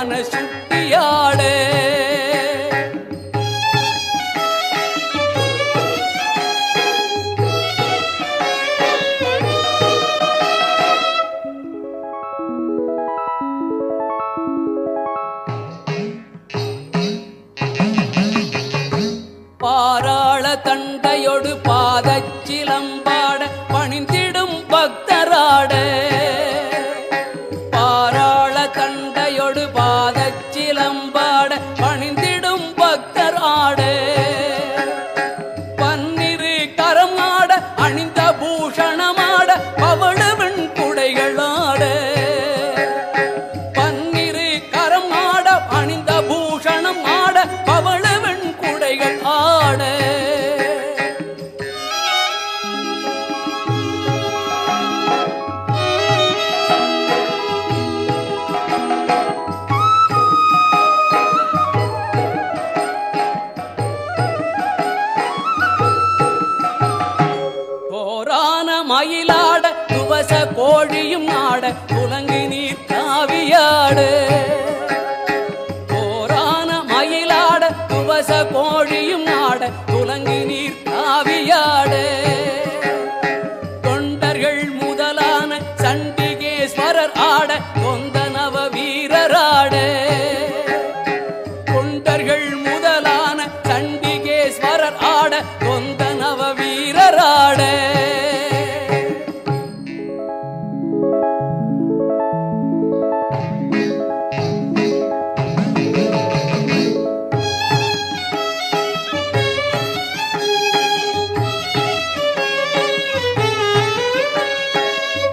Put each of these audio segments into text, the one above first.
யான சுட்டியாடே பாராள தண்டையொடு பாதச்சிலம்பாட பணிந்திடும் பக்தராட பாராள தண்டையொடு பாதச்சிலம்பாட பணிந்திடும் பக்தராட பன்னிரு கரம் ஆட அணிந்த பூஷணமாட பவளவன் குடைகளாட பன்னிரு கரம் ஆட அணிந்த பூஷணம் ஆட பவளவன் குடைகள் ஆட கோரான மயிலாட துவச கோழியும் ஆட துலங்கு நீர் காவியாடு கோரான மயிலாட துவச கோழியும் ஆட துலங்கு நீர் காவியாடு தொண்டர்கள் முதலான சண்டிகேஸ்வரர் ஆட தொந்த நவ வீரராட தொண்டர்கள் முதலான சண்டிகேஸ்வரர் ஆட தொந்த நவ வீரராட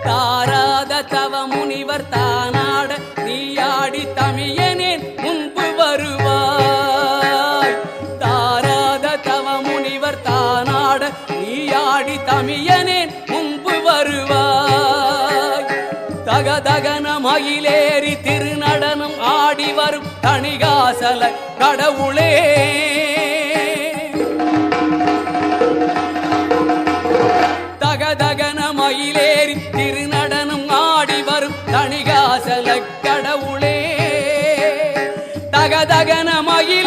தாராத தவ முனிவர் தானாட நீயாடி தமியனேன் முன்பு வருவாய் தாராத தவ முனிவர் தானாட நீயாடி தமியனேன் முன்பு வருவாய் தகதகன மயிலேறி திருநடனம் ஆடி வரும் தணிகாசல கடவுளே தகதகன மயிலேறி திருநடனம் ஆடி வரும் தணிகாசல கடவுளே தகதகன மயில்